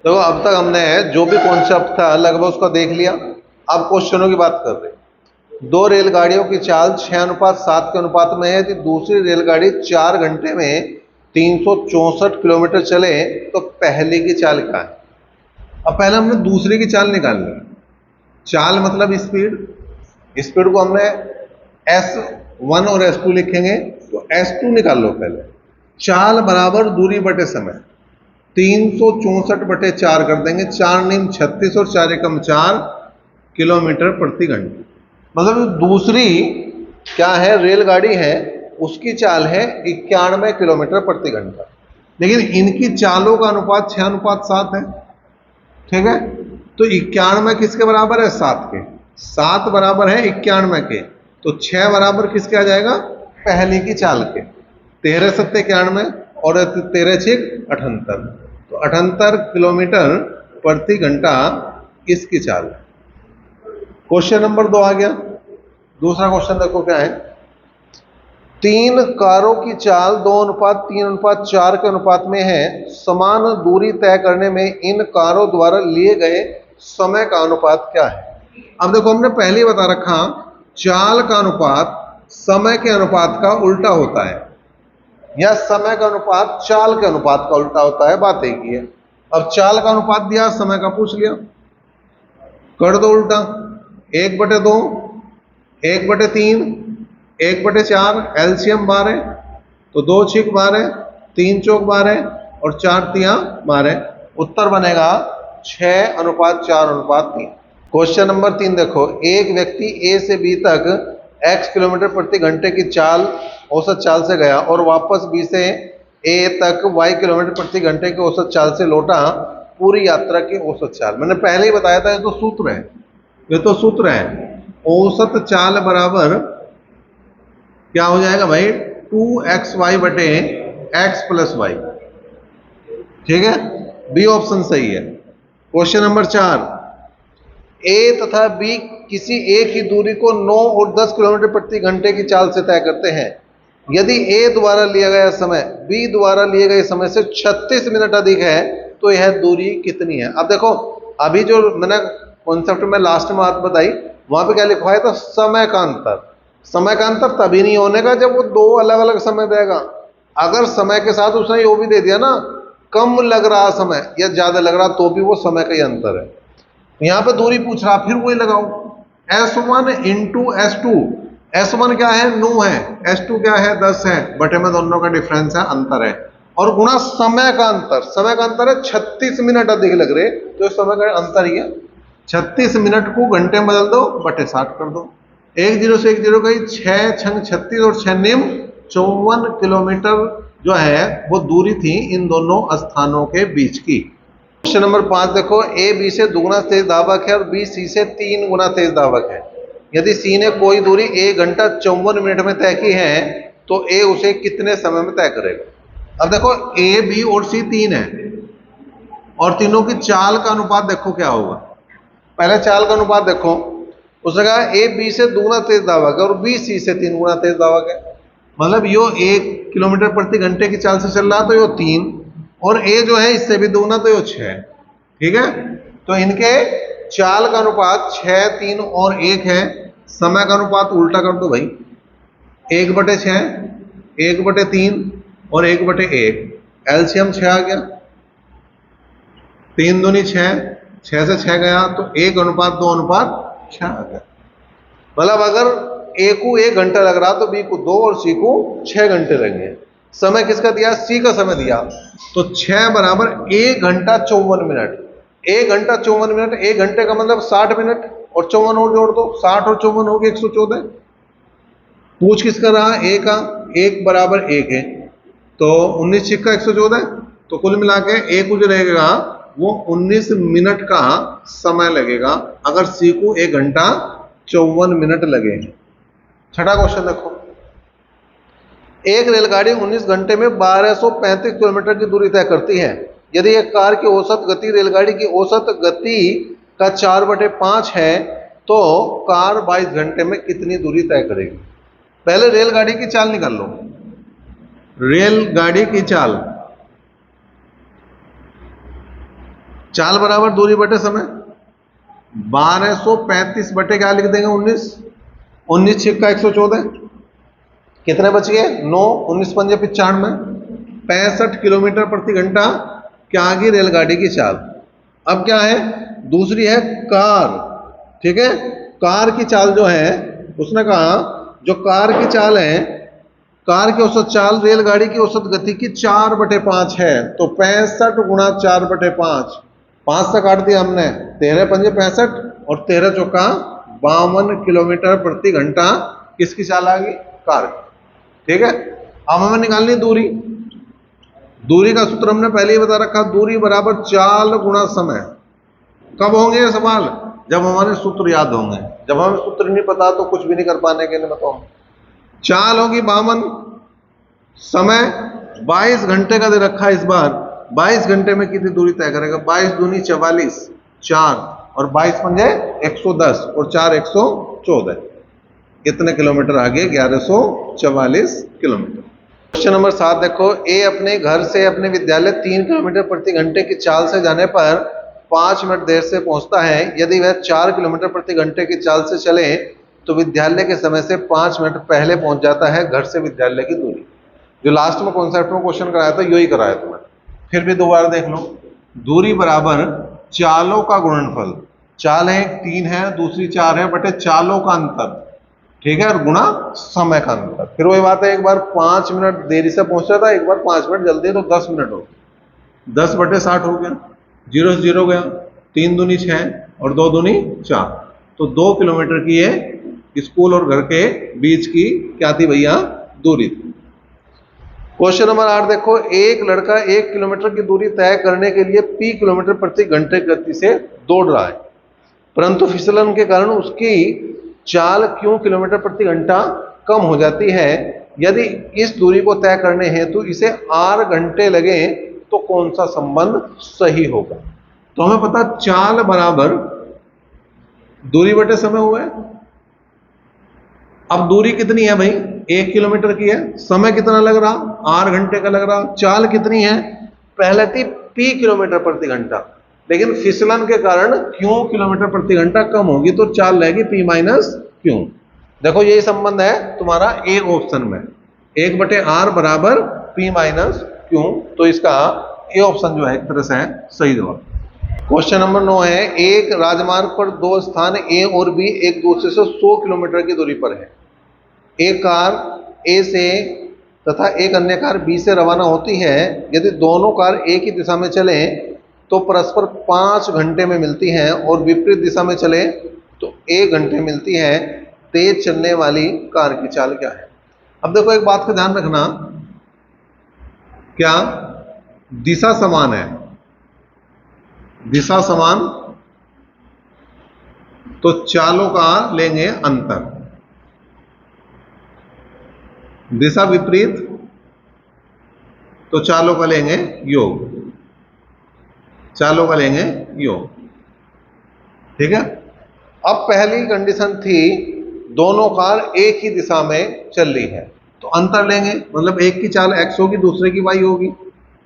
देखो अब तक हमने जो भी कॉन्सेप्ट था लगभग उसका देख लिया। अब क्वेश्चनों की बात कर रहे हैं। दो रेलगाड़ियों की चाल 6:7 के अनुपात में है। यदि दूसरी रेलगाड़ी 4 घंटे में 364 किलोमीटर चले तो पहले की चाल क्या है। अब पहले हमने दूसरे की चाल निकालनी है। चाल मतलब स्पीड। स्पीड को हमने S1 और S2 लिखेंगे, तो S2 निकाल लो पहले। चाल बराबर दूरी बटे समय, 364/4 कर देंगे। 4 नीम 36 और 4 एकम 4 किलोमीटर प्रति घंटे। मतलब दूसरी क्या है, रेलगाड़ी है, उसकी चाल है 91 किलोमीटर प्रति घंटा। लेकिन इनकी चालों का अनुपात 6:7 है। ठीक है, तो 91 किसके बराबर है, 7 के। 7 बराबर है 91 के, तो 6 बराबर किसके आ जाएगा, पहले की चाल के। 13 7 91 और 13 6 78, तो 78 किलोमीटर प्रति घंटा इसकी चाल है। क्वेश्चन नंबर 2 आ गया। दूसरा क्वेश्चन देखो क्या है। 3 कारों की चाल 2:3:4 के अनुपात में है। समान दूरी तय करने में इन कारों द्वारा लिए गए समय का अनुपात क्या है। अब देखो हमने पहले ही बता रखा, चाल का अनुपात समय के अनुपात का उल्टा होता है, या समय का अनुपात चाल के अनुपात का उल्टा होता है। बात एक ही है। अब चाल का अनुपात दिया, समय का पूछ लिया, कर दो उल्टा। 1/2, 1/3, 1/4, एलसीएम 12, तो 2 6 12, 3 चौक 12 और 4 तिया 12। उत्तर बनेगा 6:4:3। क्वेश्चन नंबर 3 देखो। एक व्यक्ति ए से बी तक x किलोमीटर प्रति घंटे की चाल, औसत चाल से गया और वापस बी से ए तक y किलोमीटर प्रति घंटे की औसत चाल से लौटा। पूरी यात्रा की औसत चाल मैंने पहले ही बताया था, ये तो सूत्र है, ये तो सूत्र है। औसत चाल बराबर क्या हो जाएगा भाई, 2xy/x+y। ठीक है, बी ऑप्शन सही है। Question number 4। ए तथा बी किसी एक ही दूरी को 9 और 10 किलोमीटर प्रति घंटे की चाल से तय करते हैं। यदि ए द्वारा लिया गया समय बी द्वारा लिए गए समय से 36 मिनट अधिक है तो यह दूरी कितनी है। अब देखो, अभी जो मैंने कॉन्सेप्ट में लास्ट में बात बताई, वहां पे क्या लिखवाया था, समय का अंतर। समय का अंतर तभी नहीं होने का जब वो दो अलग अलग समय देगा। अगर समय के साथ उसने यो भी दे दिया ना, कम लग रहा समय या ज्यादा लग रहा, तो भी वो समय का ही अंतर है। यहां पे दूरी पूछ रहा, फिर वही लगाओ, S1 इंटू S2। S1 क्या है, 9 है, S2 क्या है, 10 है, बटे में दोनों का डिफरेंस है, अंतर है, और गुणा समय का अंतर। समय का अंतर है 36 मिनट अधिक लग रहे, तो समय का अंतर ही है। 36 मिनट को घंटे में बदल दो, बटे 60 कर दो। 1 0 से 1 0 गई, 6 6 36 और 6 निम 54 किलोमीटर जो है वो दूरी थी इन दोनों स्थानों के बीच की। क्वेश्चन नंबर 5 देखो। ए बी से दुगुना तेज धावक है और बी सी से 3 गुना तेज धावक है। यदि सी ने कोई दूरी 1 घंटा 54 मिनट में तय की है तो ए उसे कितने समय में तय करेगा। अब देखो, ए बी और सी 3 है और तीनों की चाल का अनुपात देखो क्या होगा। पहले चाल का अनुपात देखो, उसने कहा ए बी से दुगुना तेज धावक है और बी सी से 3 गुना तेज धावक है। मतलब यो 1 किलोमीटर प्रति घंटे की चाल से चल रहा तो यो 3, और ए जो है इससे भी दुगना तो यो 6। ठीक है, तो इनके चाल का अनुपात 6 3 और 1 है। समय का अनुपात उल्टा कर दो भाई, 1/6, 1/3 और 1/1। एलसीएम 6 आ गया, 3 दूनी 6, 6 से 6 गया तो 1:2:6 आ गया। मतलब अगर ए को 1 घंटा लग रहा तो बी को 2 और सी को 6 घंटे लगेंगे। समय किसका दिया, सी का समय दिया, तो 6 बराबर 1 घंटा 54 मिनट। 1 घंटा 54 मिनट, 1 घंटे का मतलब 60 मिनट, और 54 और जोड़ दो, 60 और 54 हो गए 114। पूछ किसका रहा, ए का, 1 बराबर 1 है, तो 19 छिक्का 114, तो कुल मिला के ए को जो रहेगा वो 19 मिनट का समय लगेगा अगर सी को 1 घंटा 54 मिनट लगे। छठा क्वेश्चन देखो। एक रेलगाड़ी 19 घंटे में 1235 किलोमीटर की दूरी तय करती है। यदि एक कार की औसत गति रेलगाड़ी की औसत गति का 4/5 है तो कार 22 घंटे में कितनी दूरी तय करेगी। पहले रेलगाड़ी की चाल निकाल लो। रेलगाड़ी की चाल, चाल बराबर दूरी बटे समय, 1235 बटे क्या लिख देंगे 19, 19 छिक्का 114, कितने बच गए 9, 19 पंजे 95, 65 किलोमीटर प्रति घंटा क्या आ गई रेलगाड़ी की चाल। अब क्या है, दूसरी है कार, ठीक है, कार की चाल जो है उसने कहा जो कार की चाल है, कार की औसत चाल रेलगाड़ी की औसत गति की 4/5 है, तो 65 गुणा 4/5, 5 से काट दिया हमने, 13 पंजे 65 और 13 चौका 52 किलोमीटर प्रति घंटा किसकी चाल आ गई, कार की। ठीक है, अब हमें निकालनी दूरी, दूरी का सूत्र हमने पहले ही बता रखा, दूरी बराबर चाल गुणा समय। कब होंगे ये सवाल, जब हमारे सूत्र याद होंगे, जब हमें सूत्र नहीं पता तो कुछ भी नहीं कर पाने के लिए बताओ। चाल होगी 52, समय 22 घंटे का दे रखा है इस बार, 22 घंटे में कितनी दूरी तय करेगा, 22 दूनी 44, 4 और 22 पंजे 110 और 4 114, कितने किलोमीटर आगे 1144 किलोमीटर। क्वेश्चन नंबर 7 देखो, ए अपने घर से अपने विद्यालय 3 किलोमीटर प्रति घंटे की चाल से जाने पर 5 मिनट देर से पहुंचता है, यदि वह 4 किलोमीटर प्रति घंटे की चाल से चले तो विद्यालय के समय से 5 मिनट पहले पहुंच जाता है। घर से विद्यालय की दूरी, जो लास्ट में कॉन्सेप्ट में क्वेश्चन कराया था यही कराया था मैंने, फिर भी दोबारा देख लो। दूरी बराबर चालों का गुणनफल, चाल है 3 है, दूसरी 4 है, बटे चालों का अंतर, ठीक है, और गुणा समय का अंतर। फिर वही बात है, एक बार 5 मिनट देरी से पहुंचा था, एक बार 5 मिनट जल्दी, तो 10 मिनट हो गए, 10/60 हो गया, 0 से 0 गया, 3 दूनी 6 और 2 दूनी 4, तो 2 किलोमीटर की ये स्कूल और घर के बीच की क्या थी भैया, दूरी थी। क्वेश्चन नंबर 8 देखो, एक लड़का 1 किलोमीटर की दूरी तय करने के लिए p किलोमीटर प्रति घंटे गति से दौड़ रहा है, परंतु फिसलन के कारण उसकी चाल q किलोमीटर प्रति घंटा कम हो जाती है। यदि इस दूरी को तय करने हेतु इसे r घंटे लगे तो कौन सा संबंध सही होगा। तो हमें पता चाल बराबर दूरी बटे समय हुआ है। अब दूरी कितनी है भाई, 1 किलोमीटर की है, समय कितना लग रहा, r घंटे का लग रहा, चाल कितनी है, पहले थी p किलोमीटर प्रति घंटा, लेकिन फिसलन के कारण q किलोमीटर प्रति घंटा कम होगी, तो चाल रहेगी p माइनस q। देखो यही संबंध है तुम्हारा एक ऑप्शन में, 1/r बराबर p माइनस q, तो इसका ए ऑप्शन जो है एक तरह से है सही जवाब। क्वेश्चन नंबर 9 है, एक राजमार्ग पर 2 स्थान ए और बी एक दूसरे से 100 किलोमीटर की दूरी पर है। एक कार ए से तथा एक अन्य कार बी से रवाना होती है। यदि दोनों कार एक ही दिशा में चले तो परस्पर 5 घंटे में मिलती हैं, और विपरीत दिशा में चले तो 1 घंटे मिलती है। तेज चलने वाली कार की चाल क्या है। अब देखो एक बात का ध्यान रखना, क्या दिशा समान है, दिशा समान तो चालों का लेंगे अंतर, दिशा विपरीत तो चालों का लेंगे योग, चालों का लेंगे योग, ठीक है। अब पहली कंडीशन थी दोनों कार एक ही दिशा में चल रही है, तो अंतर लेंगे, मतलब एक की चाल x होगी दूसरे की y होगी,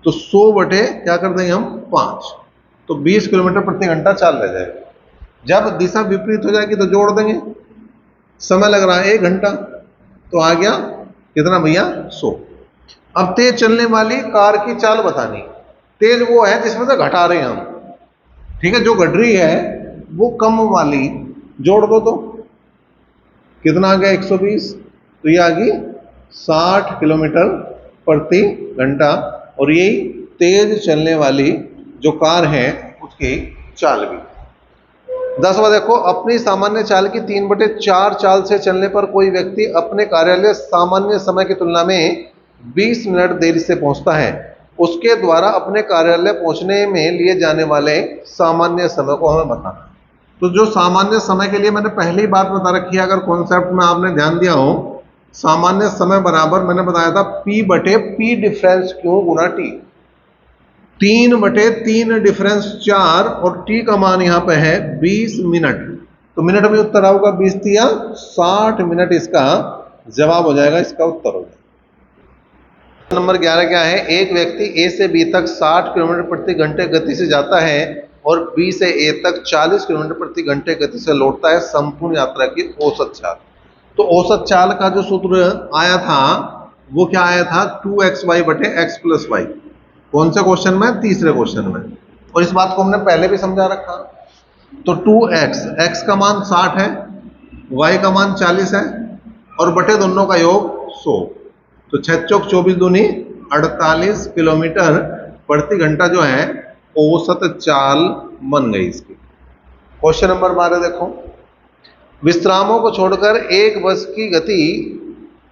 तो 100 बटे क्या कर देंगे हम 5, तो 20 किलोमीटर प्रति घंटा चाल रह जाएगी। जब दिशा विपरीत हो जाएगी तो जोड़ देंगे, समय लग रहा है 1 घंटा, तो आ गया कितना भैया 100। अब तेज चलने वाली कार की चाल बतानी, तेज वो है जिसमें से घटा रहे हैं हम, ठीक है, जो घट रही है वो कम वाली, जोड़ दो तो कितना आ गया 120, तो ये आ गई 60 किलोमीटर प्रति घंटा, और यही तेज चलने वाली जो कार है उसकी चाल भी। 10वां देखो, अपनी सामान्य चाल की 3/4 चाल से चलने पर कोई व्यक्ति अपने कार्यालय सामान्य समय की तुलना में 20 मिनट देरी से पहुंचता है। उसके द्वारा अपने कार्यालय पहुंचने में लिए जाने वाले सामान्य समय को हमें बताना। तो जो सामान्य समय के लिए मैंने पहली बात बता रखी है, अगर कॉन्सेप्ट में आपने ध्यान दिया हो, सामान्य समय बराबर मैंने बताया था p/p डिफरेंस q गुना t, 3/3 डिफरेंस 4 और t का मान यहाँ पे है 20 मिनट, तो मिनट में उत्तर आऊगा 20 या 60 मिनट, इसका जवाब हो जाएगा, इसका उत्तर हो जाएगा। नंबर 11 क्या है, एक व्यक्ति ए से बी तक 60 किलोमीटर प्रति घंटे गति से जाता है। और बी से ए तक 40 किलोमीटर प्रति घंटे गति से लौटता है संपूर्ण यात्रा की औसत चाल। तो औसत चाल का जो सूत्र आया था वो क्या आया था, 2xy बटे x प्लस वाई। कौन से क्वेश्चन में, तीसरे क्वेश्चन में। और इस बात को हमने पहले भी समझा रखा। तो 2x, x का मान 60 है, y का मान 40 है और बटे दोनों का योग 100। तो 6 चौक 24 दूनी 48 किलोमीटर प्रति घंटा जो है औसत चाल बन गई इसकी। क्वेश्चन नंबर 12 देखो, विश्रामों को छोड़कर एक बस की गति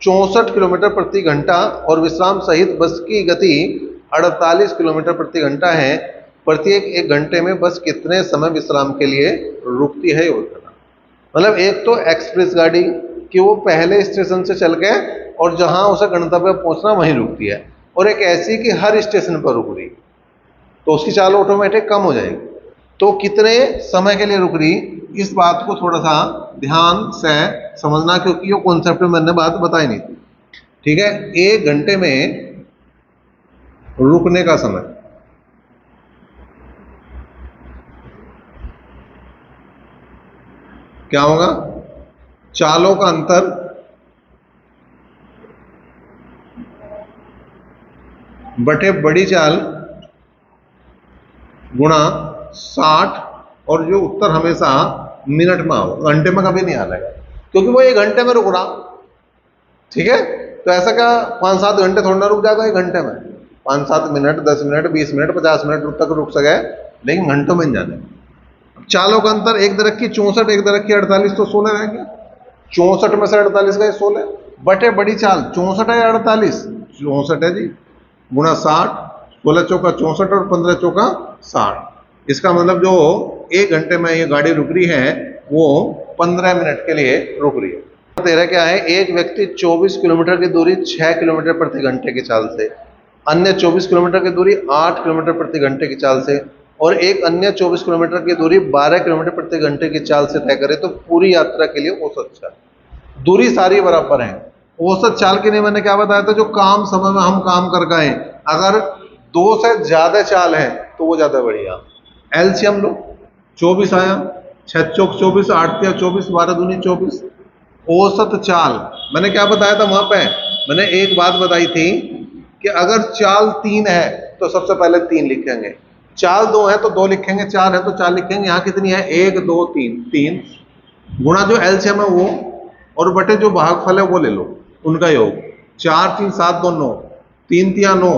64 किलोमीटर प्रति घंटा और विश्राम सहित बस की गति 48 किलोमीटर प्रति घंटा है। प्रत्येक 1 घंटे में बस कितने समय विश्राम के लिए रुकती है, ये बताना। मतलब एक तो एक्सप्रेस गाड़ी कि वो पहले स्टेशन से चल के और जहां उसे गंतव्य पहुंचना वहीं रुकती है, और एक ऐसी कि हर स्टेशन पर रुक रही, तो उसकी चाल ऑटोमेटिक कम हो जाएगी। तो कितने समय के लिए रुक रही, इस बात को थोड़ा सा ध्यान से समझना, क्योंकि ये कॉन्सेप्ट में मैंने बात बताई नहीं थी। ठीक है, 1 घंटे में रुकने का समय क्या होगा, चालों का अंतर बटे बड़ी चाल गुणा 60, और जो उत्तर हमेशा मिनट में आओ, घंटे में कभी नहीं आ जाएगा, क्योंकि वो 1 घंटे में रुक रहा। ठीक है, तो ऐसा क्या 5-7 घंटे थोड़ा ना रुक जाएगा 1 घंटे में, 5-7 मिनट, 10 मिनट, 20 मिनट, 50 मिनट तक रुक सके, लेकिन घंटों में नहीं जाने। चालों का अंतर, एक दरख्त की 64, एक दरख्त की 48, तो 16 रहेंगे। 64 में से 48 गए 16, बटे बड़ी चाल 64 है 48, 64 है जी, गुणा 60, 16 चौका 64 और 15 चौका 60। इसका मतलब जो 1 घंटे में ये गाड़ी रुक रही है वो 15 मिनट के लिए रुक रही है। तेरा क्या है, एक व्यक्ति 24 किलोमीटर की दूरी 6 किलोमीटर प्रति घंटे की चाल से, अन्य 24 किलोमीटर की दूरी 8 किलोमीटर प्रति घंटे की चाल से, और एक अन्य 24 किलोमीटर की दूरी 12 किलोमीटर प्रति घंटे की चाल से तय करे, तो पूरी यात्रा के लिए औसत चाल, दूरी सारी बराबर है। औसत चाल के लिए मैंने क्या बताया था, जो काम समय में हम काम कर गए, अगर 2 से ज्यादा चाल है तो वो ज्यादा बढ़िया। एलसीएम लो, 24 आया, 6 चौक 24, 8 तिया 24, 12 दूनी 24। औसत चाल मैंने क्या बताया था वहां पे, मैंने एक बात बताई थी कि अगर चाल 3 है तो सबसे पहले 3 लिखेंगे, चाल 2 है तो 2 लिखेंगे, 4 है तो 4 लिखेंगे। यहाँ कितनी है, 1 2 3, 3 गुणा जो एलसीएम है वो, और बटे जो भागफल है वो ले लो, उनका योग 4 3 7 2 9, 3 तिया 9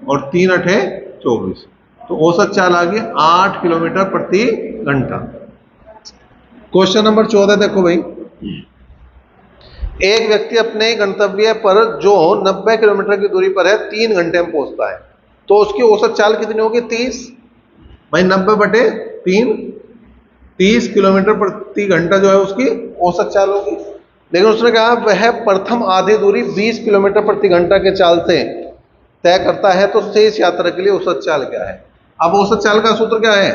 और 3 8 24। तो औसत चाल आ गई 8 किलोमीटर प्रति घंटा। क्वेश्चन नंबर 14 देखो भाई, एक व्यक्ति अपने गंतव्य पर जो 90 किलोमीटर की दूरी पर है 3 घंटे में पहुंचता है, तो उसकी औसत चाल कितनी होगी, 30। भाई 90 बटे 3, 30 किलोमीटर प्रति घंटा जो है उसकी औसत चाल होगी। लेकिन उसने कहा वह प्रथम आधी दूरी 20 किलोमीटर प्रति घंटा के चाल से तय करता है, तो शेष यात्रा के लिए औसत चाल क्या है। अब औसत चाल का सूत्र क्या है,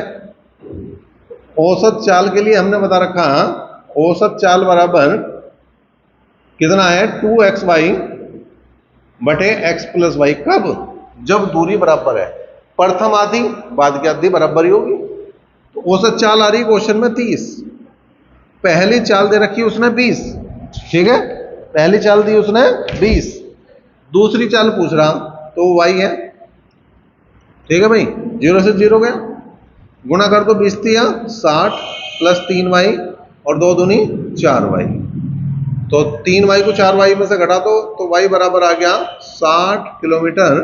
औसत चाल के लिए हमने बता रखा, औसत चाल बराबर कितना है, 2xy बटे x प्लस वाई। कब, जब दूरी बराबर है, प्रथम आधी बाद की आधी बराबर ही होगी। तो औसत चाल आ रही क्वेश्चन में 30, पहली चाल दे रखी उसने 20, ठीक है, पहली चाल दी उसने 20, दूसरी चाल पूछ रहा तो y है, ठीक है भाई, 0 से 0 गया, गुणा कर दो 20 तिया 60 प्लस 3y और 2 दूनी 4y, तो 3y को 4y में से घटा दो तो y बराबर आ गया 60 किलोमीटर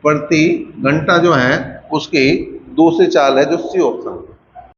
प्रति घंटा जो है उसकी दूसरी चाल है, जो सी ऑप्शन।